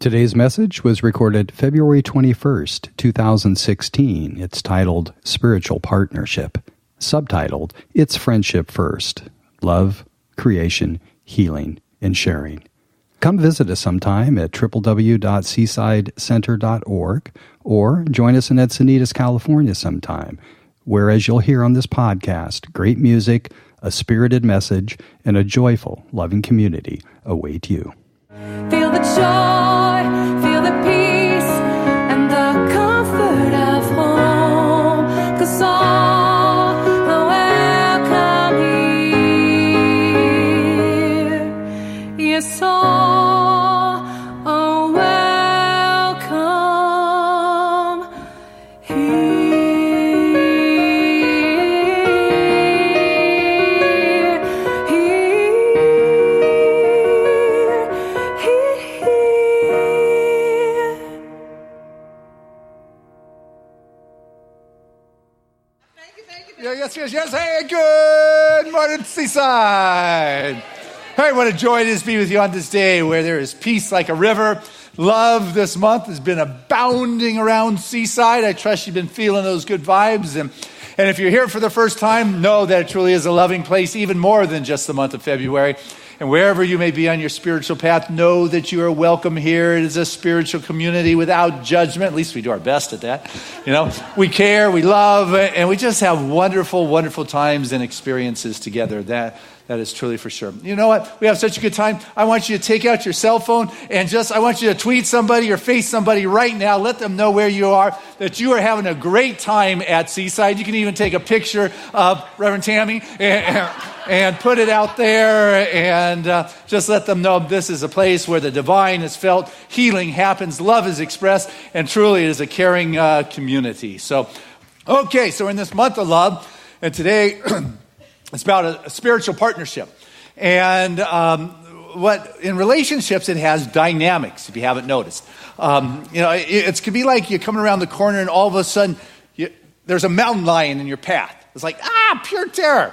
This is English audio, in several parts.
Today's message was recorded February 21st, 2016. It's titled Spiritual Partnership. Subtitled, It's Friendship First. Love, Creation, Healing, and Sharing. Come visit us sometime at www.seasidecenter.org or join us in Encinitas, California sometime, where, as you'll hear on this podcast, great music, a spirited message, and a joyful, loving community await you. Feel the joy, feel the peace, and the comfort of home, 'cause all are welcome here. Yes, all are welcome here. Yes. Hey, good morning, Seaside. Hey, what a joy it is to be with you on this day where there is peace like a river. Love this month has been abounding around Seaside. I trust you've been feeling those good vibes. And if you're here for the first time, know that it truly is a loving place, even more than just the month of February. And wherever you may be on your spiritual path, know that you are welcome here. It is a spiritual community without judgment. At least we do our best at that. You know, we care, we love, and we just have wonderful, wonderful times and experiences together. That is truly for sure. You know what? We have such a good time. I want you to take out your cell phone and I want you to tweet somebody or face somebody right now. Let them know where you are, that you are having a great time at Seaside. You can even take a picture of Reverend Tammy and put it out there and just let them know this is a place where the divine is felt, healing happens, love is expressed, and truly it is a caring community. So we're in this month of love, and today it's about a spiritual partnership. And what in relationships, it has dynamics, if you haven't noticed. It could be like you're coming around the corner and all of a sudden there's a mountain lion in your path. It's like, pure terror.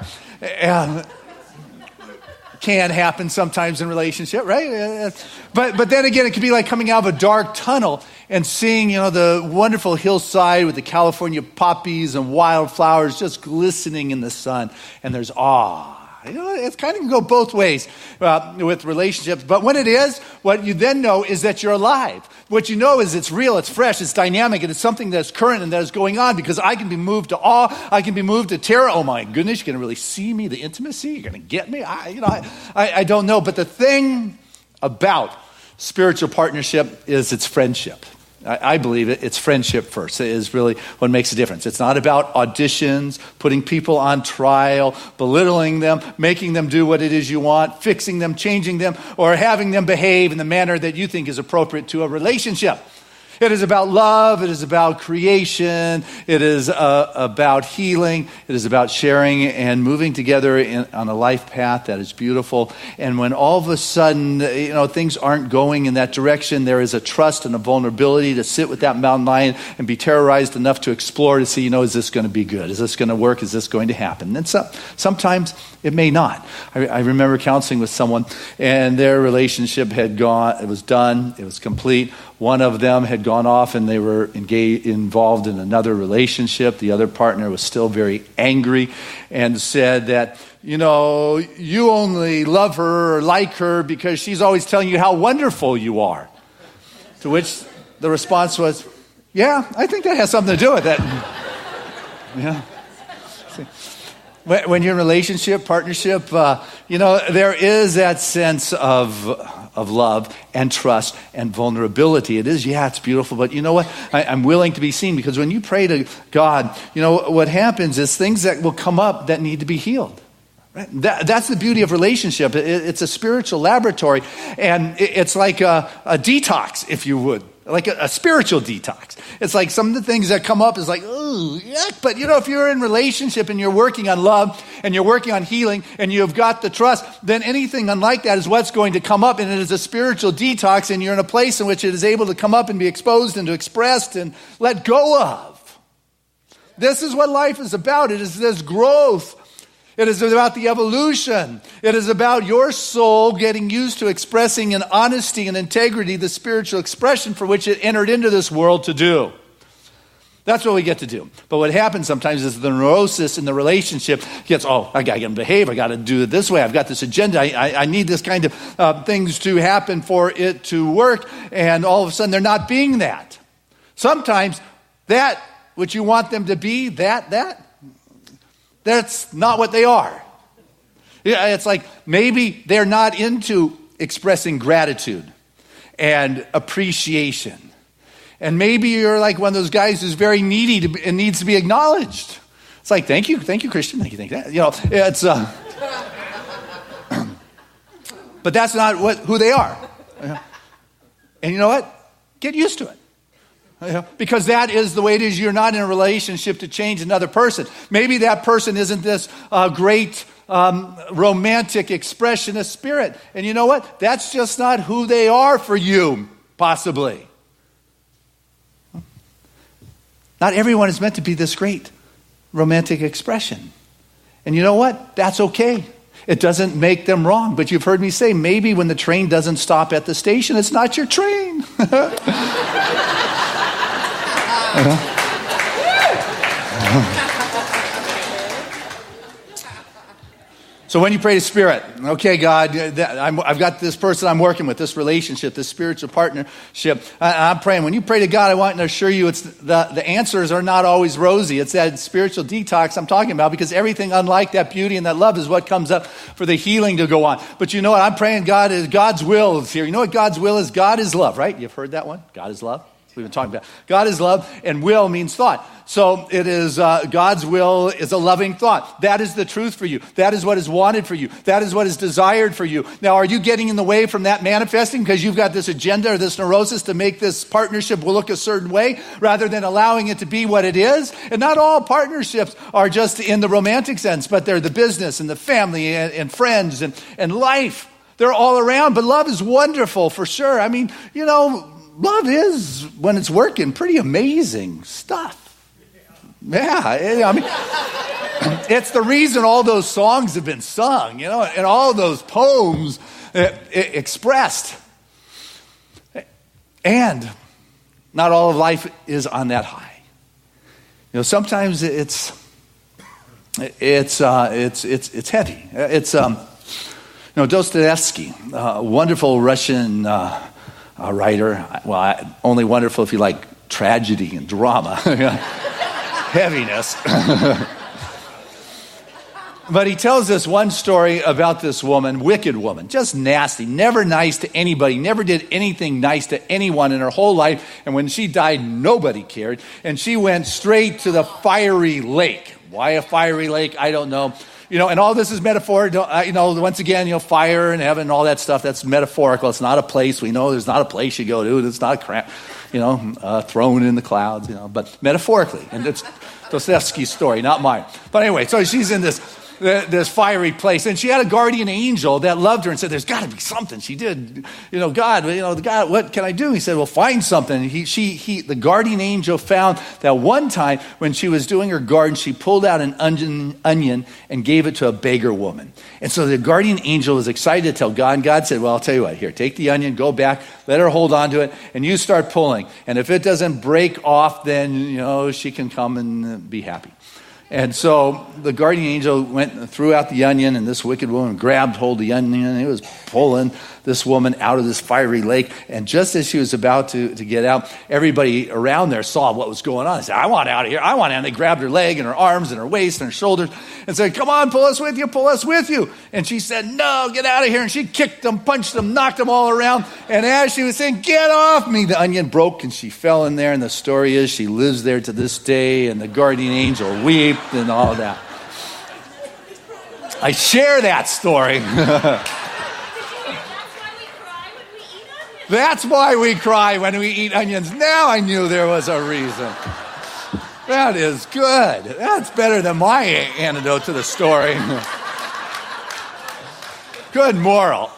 Can happen sometimes in relationship, right? But then again, it could be like coming out of a dark tunnel and seeing, the wonderful hillside with the California poppies and wildflowers just glistening in the sun, and there's awe. It's kind of can go both ways with relationships. But when it is, what you then know is that you're alive. What you know is it's real, it's fresh, it's dynamic, and it's something that's current and that is going on, because I can be moved to awe, I can be moved to terror. Oh my goodness, you're going to really see me, the intimacy, you're going to get me. I don't know. But the thing about spiritual partnership is it's friendship. I believe it's friendship first. It is really what makes a difference. It's not about auditions, putting people on trial, belittling them, making them do what it is you want, fixing them, changing them, or having them behave in the manner that you think is appropriate to a relationship. It is about love. It is about creation. It is about healing. It is about sharing and moving together on a life path that is beautiful. And when all of a sudden, things aren't going in that direction, there is a trust and a vulnerability to sit with that mountain lion and be terrorized enough to explore to see, is this going to be good? Is this going to work? Is this going to happen? And sometimes it may not. I remember counseling with someone, and their relationship had gone. It was done. It was complete. One of them had gone off and they were involved in another relationship. The other partner was still very angry and said that, you only love her or like her because she's always telling you how wonderful you are. To which the response was, yeah, I think that has something to do with it. Yeah. When you're in a relationship, partnership, there is that sense of love and trust and vulnerability. It's beautiful, but you know what? I'm willing to be seen, because when you pray to God, what happens is things that will come up that need to be healed. Right? That's the beauty of relationship. It's a spiritual laboratory, and it's like a detox, if you would. Like a spiritual detox. It's like some of the things that come up is like, ooh, yuck. But if you're in relationship and you're working on love and you're working on healing and you've got the trust, then anything unlike that is what's going to come up, and it is a spiritual detox, and you're in a place in which it is able to come up and be exposed and to expressed and let go of. This is what life is about. It is this growth It is about the evolution. It is about your soul getting used to expressing in honesty and integrity the spiritual expression for which it entered into this world to do. That's what we get to do. But what happens sometimes is the neurosis in the relationship gets, I got to behave. I got to do it this way. I've got this agenda. I need this kind of things to happen for it to work. And all of a sudden, they're not being that. Sometimes that which you want them to be, that's not what they are. Yeah, it's like maybe they're not into expressing gratitude and appreciation. And maybe you're like one of those guys who's very needy and needs to be acknowledged. It's like, thank you, Christian. Thank you, that. It's. But that's not who they are. And you know what? Get used to it. Because that is the way it is. You're not in a relationship to change another person. Maybe that person isn't this great romantic expression of spirit. And you know what? That's just not who they are for you, possibly. Not everyone is meant to be this great romantic expression. And you know what? That's okay. It doesn't make them wrong. But you've heard me say, maybe when the train doesn't stop at the station, it's not your train. So when you pray to Spirit, okay, God, I've got this person I'm working with, this relationship, this spiritual partnership. I'm praying. When you pray to God, I want to assure you it's the answers are not always rosy. It's that spiritual detox I'm talking about, because everything unlike that beauty and that love is what comes up for the healing to go on. But you know what? I'm praying God's will is here. You know what God's will is? God is love, right? You've heard that one? God is love. We've been talking about God is love, and will means thought. So it is God's will is a loving thought. That is the truth for you. That is what is wanted for you. That is what is desired for you. Now, are you getting in the way from that manifesting because you've got this agenda or this neurosis to make this partnership look a certain way rather than allowing it to be what it is? And not all partnerships are just in the romantic sense, but they're the business and the family and friends and life. They're all around, but love is wonderful for sure. I mean, love is, when it's working, pretty amazing stuff. Yeah, I mean, it's the reason all those songs have been sung, and all those poems expressed. And not all of life is on that high. Sometimes it's heavy. It's Dostoevsky, a wonderful Russian writer. Well, only wonderful if you like tragedy and drama. Heaviness. But he tells this one story about this woman, wicked woman, just nasty, never nice to anybody, never did anything nice to anyone in her whole life. And when she died, nobody cared. And she went straight to the fiery lake. Why a fiery lake? I don't know. And all this is metaphor. Once again, fire and heaven and all that stuff, that's metaphorical. It's not a place. We know there's not a place you go to. It's not thrown in the clouds, but metaphorically. And it's Dostoevsky's story, not mine. But anyway, so she's in this fiery place, and she had a guardian angel that loved her and said, there's got to be something. She did, God, what can I do? He said, well, find something. The guardian angel found that one time when she was doing her garden, she pulled out an onion and gave it to a beggar woman. And so the guardian angel was excited to tell God, and God said, well, I'll tell you what, here, take the onion, go back, let her hold on to it, and you start pulling. And if it doesn't break off, then, she can come and be happy. And so the guardian angel went and threw out the onion, and this wicked woman grabbed hold of the onion, and it was pulling this woman out of this fiery lake. And just as she was about to get out, everybody around there saw what was going on. They said, I want out of here. I want out. And they grabbed her leg and her arms and her waist and her shoulders and said, come on, pull us with you, pull us with you. And she said, no, get out of here. And she kicked them, punched them, knocked them all around. And as she was saying, get off me, the onion broke and she fell in there. And the story is she lives there to this day, and the guardian angel wept and all that. I share that story. That's why we cry when we eat onions. Now I knew there was a reason. That is good. That's better than my antidote to the story. Good moral.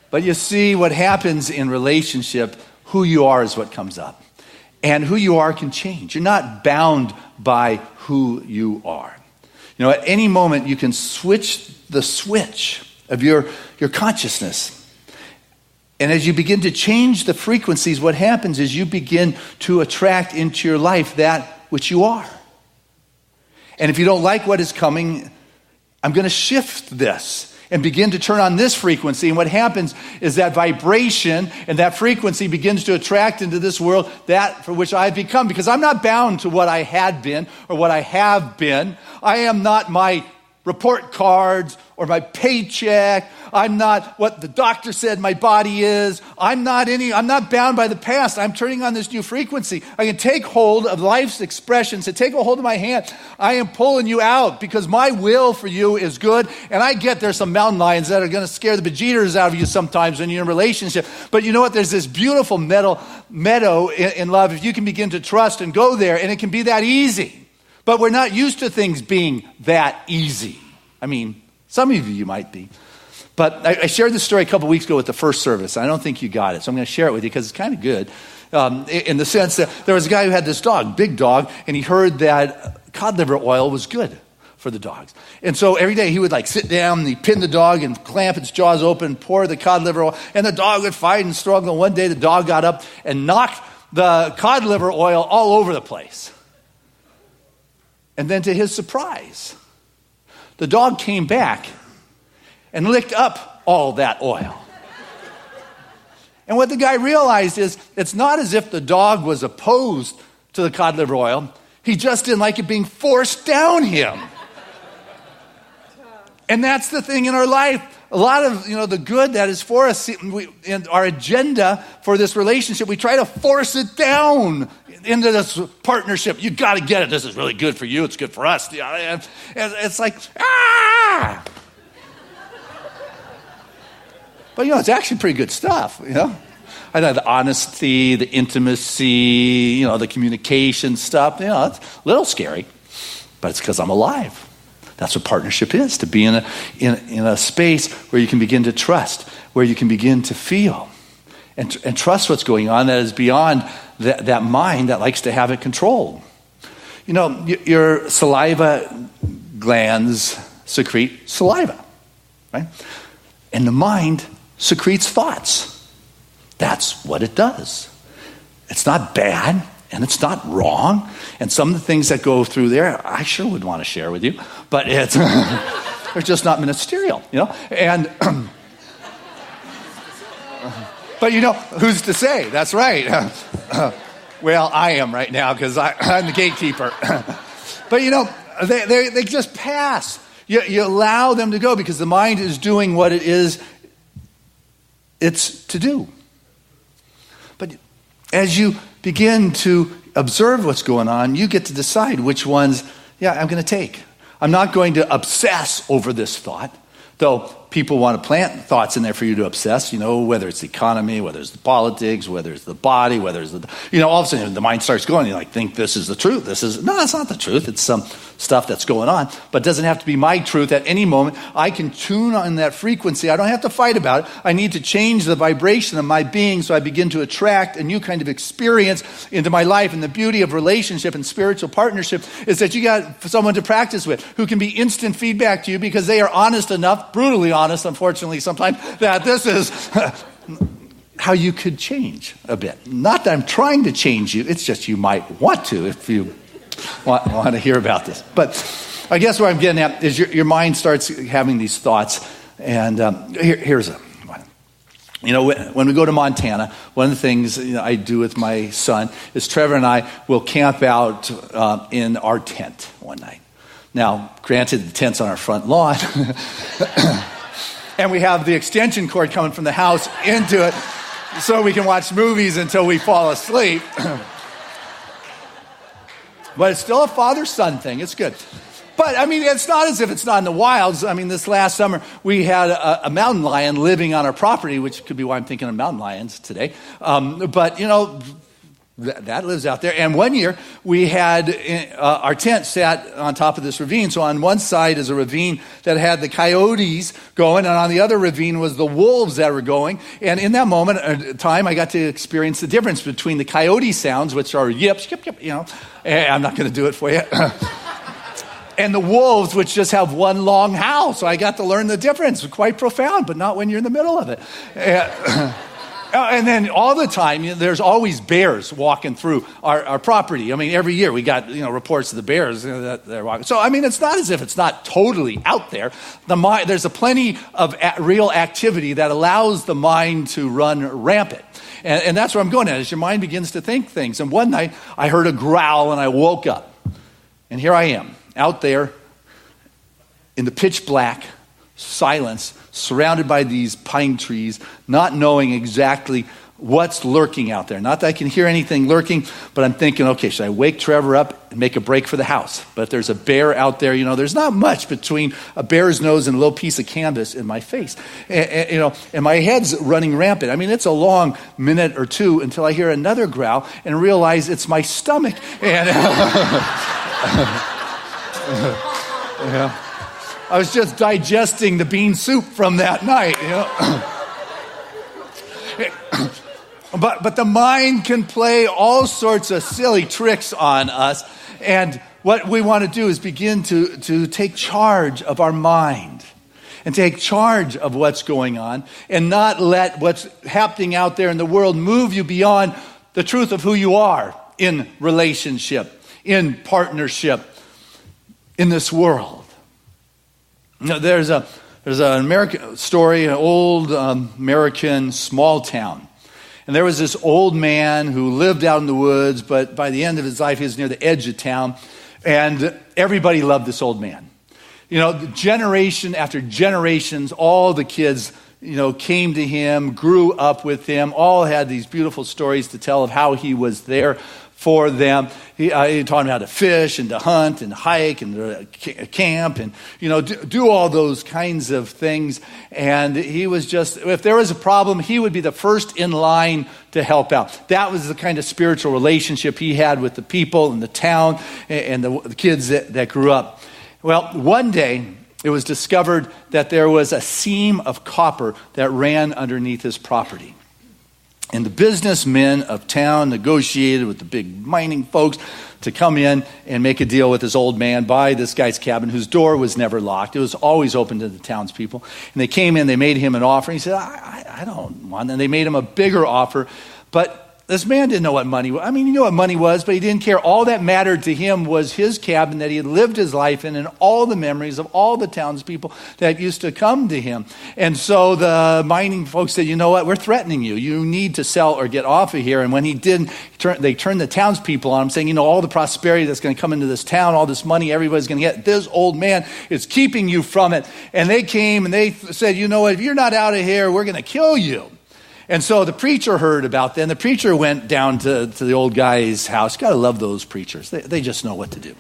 But you see, what happens in relationship, who you are is what comes up. And who you are can change. You're not bound by who you are. You know, at any moment you can switch the switch of your consciousness. And as you begin to change the frequencies, what happens is you begin to attract into your life that which you are. And if you don't like what is coming, I'm going to shift this and begin to turn on this frequency. And what happens is that vibration and that frequency begins to attract into this world that for which I've become. Because I'm not bound to what I had been or what I have been. I am not my report cards or my paycheck. I'm not what the doctor said my body is. I'm not bound by the past. I'm turning on this new frequency. I can take hold of life's expressions and take a hold of my hand. I am pulling you out because my will for you is good. And I get there's some mountain lions that are going to scare the bejeeters out of you sometimes when you're in a relationship. But you know what? There's this beautiful meadow in love if you can begin to trust and go there. And it can be that easy. But we're not used to things being that easy. I mean, some of you might be. But I shared this story a couple weeks ago with the first service. I don't think you got it, so I'm going to share it with you because it's kind of good. In the sense that there was a guy who had this dog, big dog, and he heard that cod liver oil was good for the dogs. And so every day he would like sit down and he'd pin the dog and clamp its jaws open, pour the cod liver oil, and the dog would fight and struggle. And one day the dog got up and knocked the cod liver oil all over the place. And then to his surprise, the dog came back and licked up all that oil. And what the guy realized is it's not as if the dog was opposed to the cod liver oil. He just didn't like it being forced down him. And that's the thing in our life. A lot of, the good that is for us in our agenda for this relationship, we try to force it down into this partnership. You got to get it. This is really good for you. It's good for us. And it's like, ah! But, it's actually pretty good stuff, I know the honesty, the intimacy, the communication stuff, it's a little scary, but it's because I'm alive. That's what partnership is, to be in a space where you can begin to trust, where you can begin to feel, and trust what's going on that is beyond that mind that likes to have it controlled. Your saliva glands secrete saliva, right? And the mind secretes thoughts. That's what it does. It's not bad. And it's not wrong. And some of the things that go through there, I sure would want to share with you. But it's they're just not ministerial, And but who's to say? That's right. Well, I am right now because I'm the gatekeeper. But they just pass. You allow them to go because the mind is doing what it is it's to do. But as you begin to observe what's going on, you get to decide which ones, I'm going to take. I'm not going to obsess over this thought, though people want to plant thoughts in there for you to obsess, whether it's the economy, whether it's the politics, whether it's the body, whether it's all of a sudden the mind starts going, you think this is the truth. No, it's not the truth. It's some stuff that's going on, but it doesn't have to be my truth at any moment. I can tune on that frequency. I don't have to fight about it. I need to change the vibration of my being so I begin to attract a new kind of experience into my life. And the beauty of relationship and spiritual partnership is that you got someone to practice with who can be instant feedback to you because they are honest enough, brutally honest, unfortunately, sometimes, that this is how you could change a bit. Not that I'm trying to change you. It's just you might want to if you want to hear about this. But I guess what I'm getting at is your mind starts having these thoughts. And here's a one. When we go to Montana, one of the things I do with my son is Trevor and I will camp out in our tent one night. Now, granted, the tent's on our front lawn. And we have the extension cord coming from the house into it so we can watch movies until we fall asleep. But it's still a father-son thing. It's good. But, it's not as if it's not in the wilds. This last summer, we had a mountain lion living on our property, which could be why I'm thinking of mountain lions today. But, that lives out there. And one year we had our tent sat on top of this ravine. So on one side is a ravine that had the coyotes going, and on the other ravine was the wolves that were going. And in that moment, time, I got to experience the difference between the coyote sounds, which are yips, yip, yip, I'm not going to do it for you. And the wolves, which just have one long howl. So I got to learn the difference. Quite profound, but not when you're in the middle of it. And then all the time, there's always bears walking through our property. I mean, every year we got reports of the bears that they're walking. So I mean, it's not as if it's not totally out there. There's a plenty of real activity that allows the mind to run rampant. And that's where I'm going at, as your mind begins to think things. And one night I heard a growl and I woke up. And here I am, out there in the pitch black silence, surrounded by these pine trees, not knowing exactly what's lurking out there. Not that I can hear anything lurking, but I'm thinking, okay, should I wake Trevor up and make a break for the house? But if there's a bear out there, there's not much between a bear's nose and a little piece of canvas in my face. And my head's running rampant. I mean, it's a long minute or two until I hear another growl and realize it's my stomach. And I was just digesting the bean soup from that night, But the mind can play all sorts of silly tricks on us. And what we want to do is begin to take charge of our mind and take charge of what's going on and not let what's happening out there in the world move you beyond the truth of who you are in relationship, in partnership, in this world. There's an American story, an old American small town. And there was this old man who lived out in the woods, but by the end of his life, he was near the edge of town. And everybody loved this old man. Generation after generations, all the kids, came to him, grew up with him, all had these beautiful stories to tell of how he was there for them. He taught them how to fish and to hunt and hike and to camp and, do all those kinds of things. And he was just, if there was a problem, he would be the first in line to help out. That was the kind of spiritual relationship he had with the people in the town and the kids that grew up. Well, one day it was discovered that there was a seam of copper that ran underneath his property. And the businessmen of town negotiated with the big mining folks to come in and make a deal with this old man, buy this guy's cabin, whose door was never locked. It was always open to the townspeople. And they came in, they made him an offer. And he said, I don't want it. And they made him a bigger offer. But this man didn't know what money was. I mean, he knew what money was, but he didn't care. All that mattered to him was his cabin that he had lived his life in and all the memories of all the townspeople that used to come to him. And so the mining folks said, you know what, we're threatening you. You need to sell or get off of here. And when he didn't, they turned the townspeople on him, saying, all the prosperity that's going to come into this town, all this money everybody's going to get, this old man is keeping you from it. And they came and they said, you know what, if you're not out of here, we're going to kill you. And so the preacher heard about that, and the preacher went down to the old guy's house. Got to love those preachers. They just know what to do.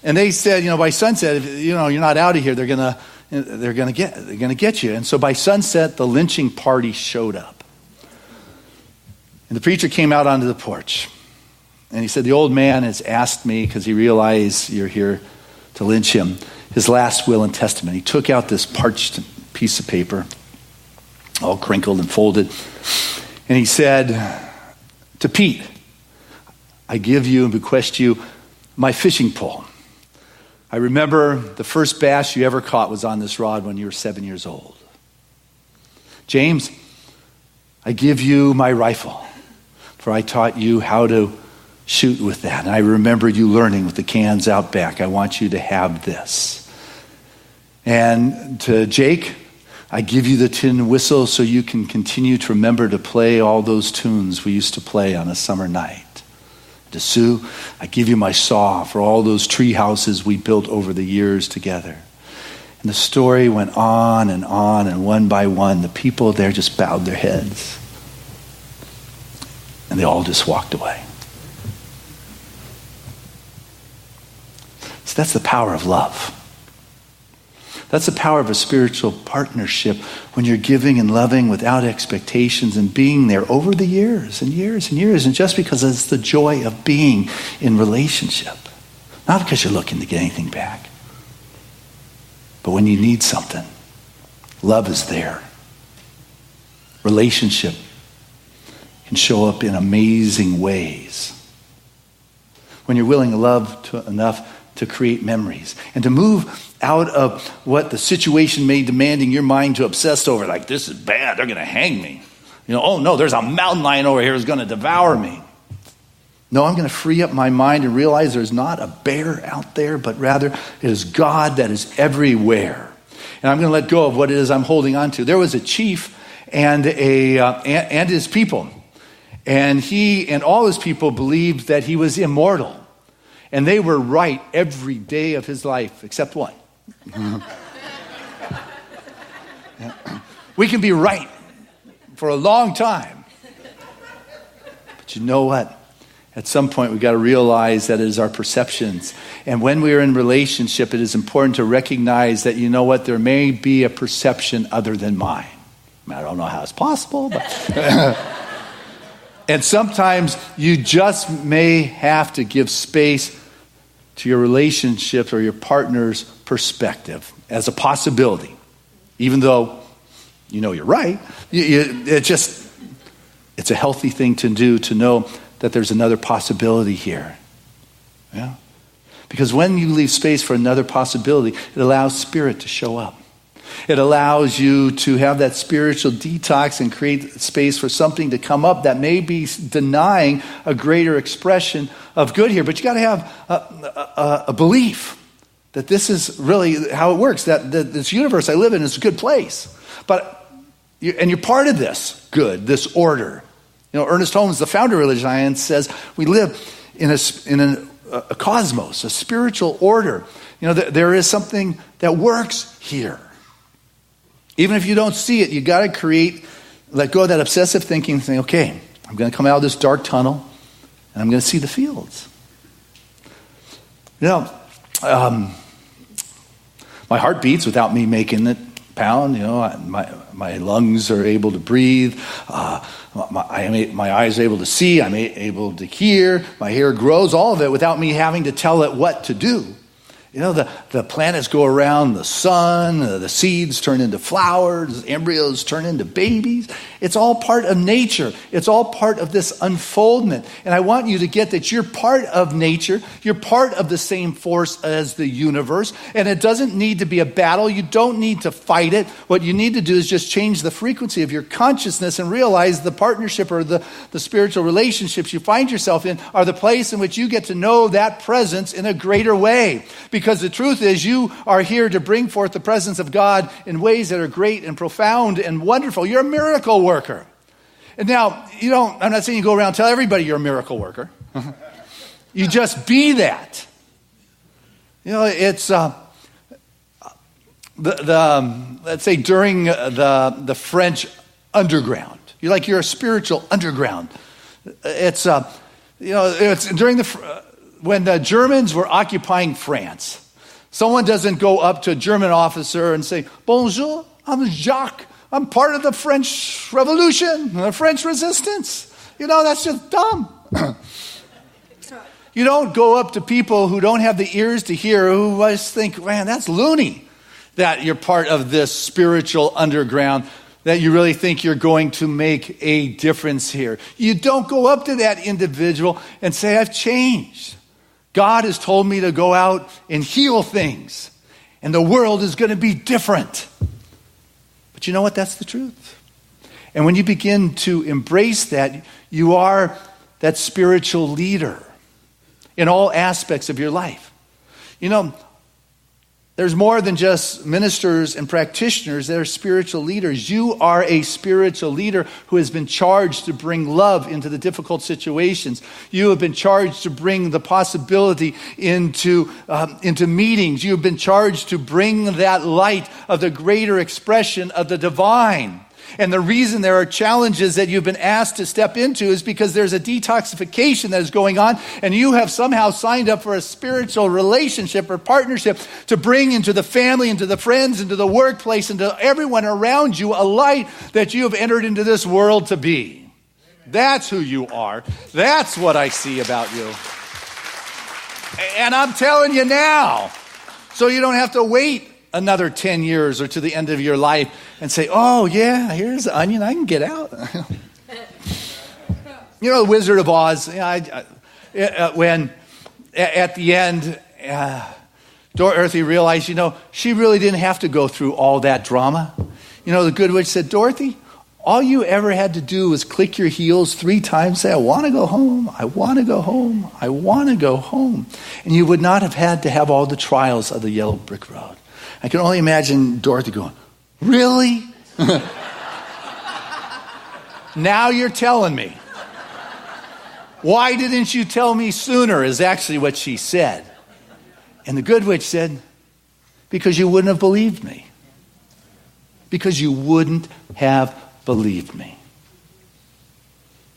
And they said, by sunset, if you're not out of here, they're gonna get you. And so by sunset, the lynching party showed up. And the preacher came out onto the porch, and he said, the old man has asked me, because he realized you're here to lynch him, his last will and testament. He took out this parched piece of paper, all crinkled and folded. And he said, to Pete, I give you and bequest you my fishing pole. I remember the first bass you ever caught was on this rod when you were 7 years old. James, I give you my rifle, for I taught you how to shoot with that. And I remember you learning with the cans out back. I want you to have this. And to Jake, I give you the tin whistle so you can continue to remember to play all those tunes we used to play on a summer night. To Sue, I give you my saw for all those tree houses we built over the years together. And the story went on, and one by one, the people there just bowed their heads. And they all just walked away. So that's the power of love. That's the power of a spiritual partnership, when you're giving and loving without expectations and being there over the years and years and years, and just because it's the joy of being in relationship. Not because you're looking to get anything back, but when you need something, love is there. Relationship can show up in amazing ways. When you're willing to love enough to create memories and to move out of what the situation may demanding your mind to obsess over, like, this is bad, they're going to hang me. Oh no, there's a mountain lion over here who's going to devour me. No, I'm going to free up my mind and realize there's not a bear out there, but rather it is God that is everywhere. And I'm going to let go of what it is I'm holding on to. There was a chief and his people, and he and all his people believed that he was immortal, and they were right every day of his life except one. We can be right for a long time, but you know what? At some point, we've got to realize that it is our perceptions. And when we are in relationship, it is important to recognize that, you know what, there may be a perception other than mine. I don't know how it's possible, but... And sometimes you just may have to give space to your relationships or your partner's perspective as a possibility. Even though you know you're right, it's a healthy thing to do, to know that there's another possibility here. Yeah? Because when you leave space for another possibility, it allows spirit to show up. It allows you to have that spiritual detox and create space for something to come up that may be denying a greater expression of good here. But you got to have a belief that this is really how it works, that this universe I live in is a good place. And you're part of this good, this order. Ernest Holmes, the founder of Religion Science, says we live in a cosmos, a spiritual order. There is something that works here. Even if you don't see it, you got to let go of that obsessive thinking and say, okay, I'm going to come out of this dark tunnel and I'm going to see the fields. My heart beats without me making it pound. My lungs are able to breathe. My eyes are able to see. I'm able to hear. My hair grows. All of it without me having to tell it what to do. The planets go around the sun, the seeds turn into flowers, embryos turn into babies. It's all part of nature. It's all part of this unfoldment. And I want you to get that you're part of nature. You're part of the same force as the universe. And it doesn't need to be a battle. You don't need to fight it. What you need to do is just change the frequency of your consciousness and realize the partnership or the spiritual relationships you find yourself in are the place in which you get to know that presence in a greater way. Because the truth is, you are here to bring forth the presence of God in ways that are great and profound and wonderful. You're a miracle worker. And now, I'm not saying you go around and tell everybody you're a miracle worker. You just be that. It's let's say during the French underground. You're a spiritual underground. It's during when the Germans were occupying France. Someone doesn't go up to a German officer and say, "Bonjour, I'm Jacques. I'm part of the French Revolution, the French Resistance." That's just dumb. You don't go up to people who don't have the ears to hear, who just think, man, that's loony, that you're part of this spiritual underground, that you really think you're going to make a difference here. You don't go up to that individual and say, I've changed. God has told me to go out and heal things, and the world is going to be different. But you know what? That's the truth. And when you begin to embrace that, you are that spiritual leader in all aspects of your life. There's more than just ministers and practitioners that are spiritual leaders. You are a spiritual leader who has been charged to bring love into the difficult situations. You have been charged to bring the possibility into meetings. You have been charged to bring that light of the greater expression of the divine. And the reason there are challenges that you've been asked to step into is because there's a detoxification that is going on, and you have somehow signed up for a spiritual relationship or partnership to bring into the family, into the friends, into the workplace, into everyone around you a light that you have entered into this world to be. That's who you are. That's what I see about you. And I'm telling you now, so you don't have to wait another 10 years or to the end of your life and say, oh yeah, here's the onion, I can get out. You know, the Wizard of Oz, when at the end, Dorothy realized, she really didn't have to go through all that drama. The Good Witch said, Dorothy, all you ever had to do was click your heels 3 times, say, I want to go home, I want to go home, I want to go home. And you would not have had to have all the trials of the yellow brick road. I can only imagine Dorothy going, really? Now you're telling me. Why didn't you tell me sooner is actually what she said. And the Good Witch said, because you wouldn't have believed me. Because you wouldn't have believed me.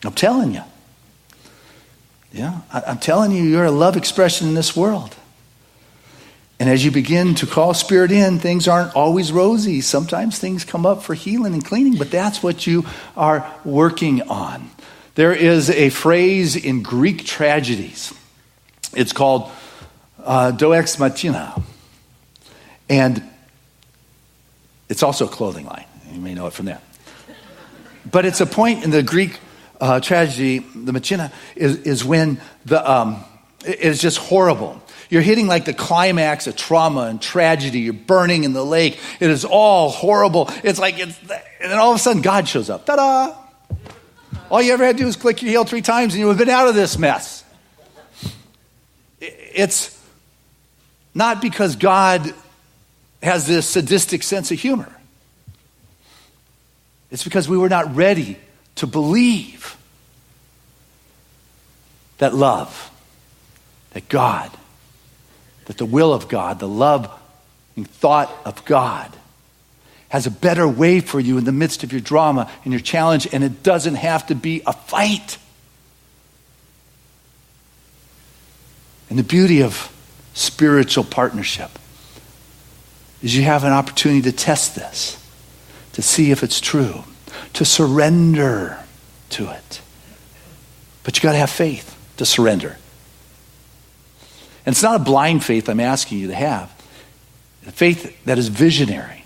I'm telling you. Yeah, I'm telling you, you're a love expression in this world. And as you begin to call Spirit in, things aren't always rosy. Sometimes things come up for healing and cleaning, but that's what you are working on. There is a phrase in Greek tragedies. It's called do ex machina. And it's also a clothing line. You may know it from there. But it's a point in the Greek tragedy, the machina, is when it is just horrible. You're hitting like the climax of trauma and tragedy. You're burning in the lake. It is all horrible. And then all of a sudden God shows up. Ta-da! All you ever had to do is click your heel 3 times and you would have been out of this mess. It's not because God has this sadistic sense of humor. It's because we were not ready to believe that love, that God, that the will of God, the love and thought of God has a better way for you in the midst of your drama and your challenge, and it doesn't have to be a fight. And the beauty of spiritual partnership is you have an opportunity to test this, to see if it's true, to surrender to it. But you got to have faith to surrender. And it's not a blind faith I'm asking you to have. A faith that is visionary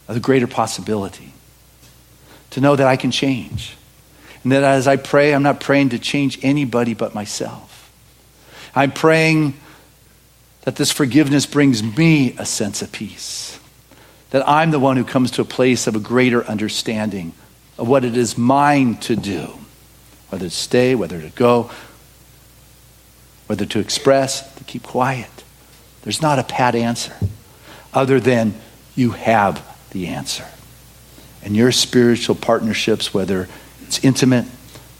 of the greater possibility. To know that I can change. And that as I pray, I'm not praying to change anybody but myself. I'm praying that this forgiveness brings me a sense of peace. That I'm the one who comes to a place of a greater understanding of what it is mine to do. Whether to stay, whether to go, whether to express, to keep quiet. There's not a pat answer other than you have the answer. And your spiritual partnerships, whether it's intimate,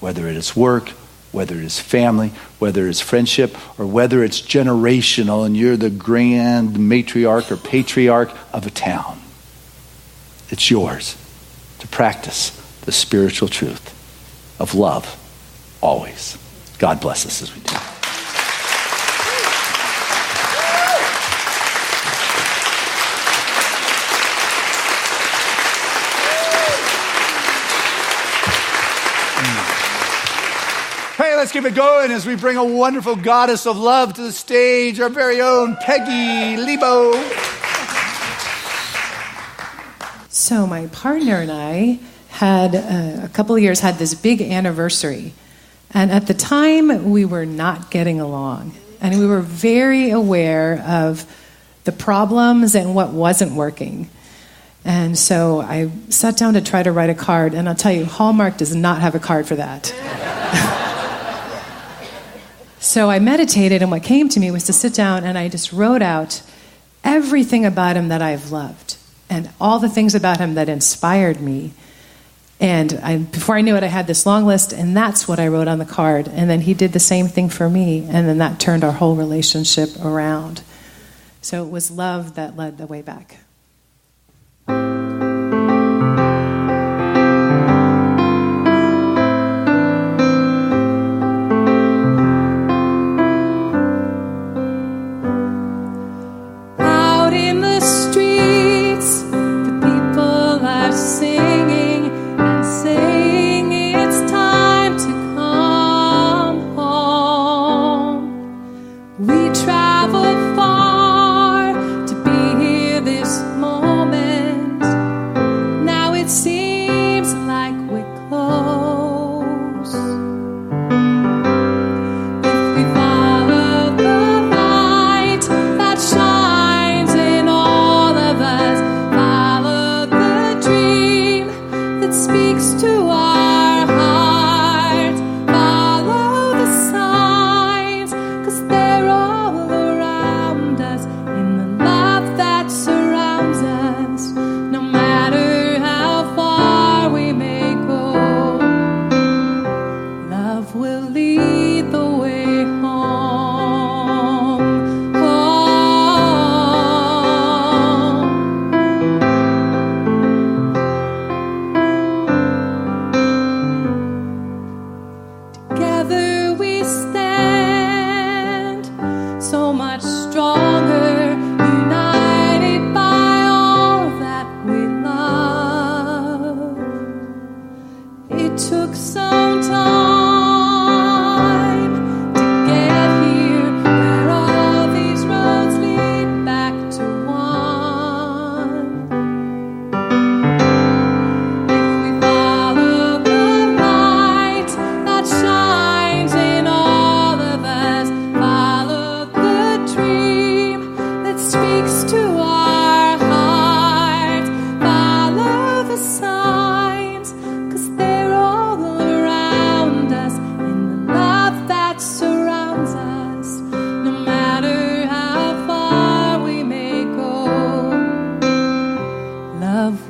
whether it is work, whether it is family, whether it's friendship, or whether it's generational and you're the grand matriarch or patriarch of a town. It's yours to practice the spiritual truth of love always. God bless us as we do. Hey, let's keep it going as we bring a wonderful goddess of love to the stage, our very own Peggy Lebo. So my partner and I had, a couple of years, had this big anniversary. And at the time, we were not getting along. And we were very aware of the problems and what wasn't working. And so I sat down to try to write a card. And I'll tell you, Hallmark does not have a card for that. So I meditated, and what came to me was to sit down, and I just wrote out everything about him that I've loved and all the things about him that inspired me. And before I knew it, I had this long list, and that's what I wrote on the card. And then he did the same thing for me, and then that turned our whole relationship around. So it was love that led the way back.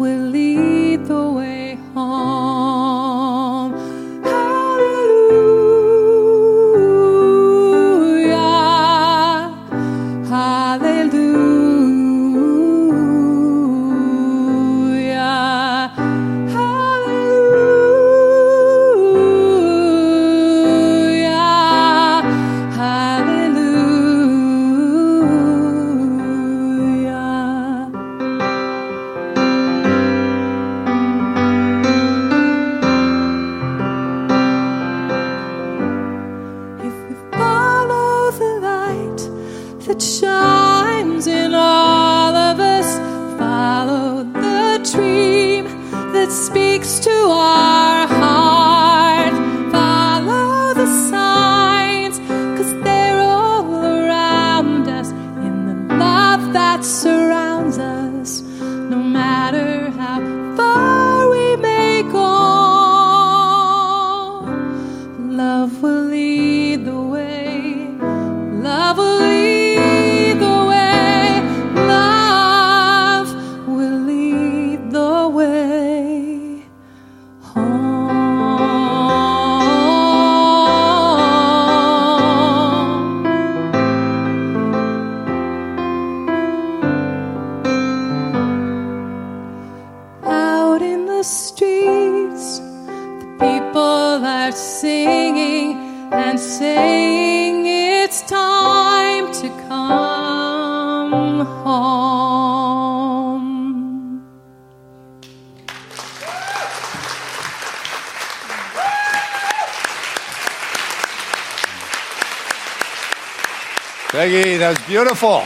will lead the way home. Hallelujah, hallelujah, hallelujah, hallelujah. If we follow the light that shines in all of us, follow the dream that speaks to our heart, follow the signs, 'cause they're all around us in the love that surrounds us, no matter how far we may go. Love will lead the way. Love will lead the way. Love will lead the way home. Out in the streets, the people are singing and saying it's time to come home. Peggy, that was beautiful.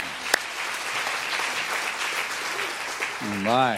Oh my.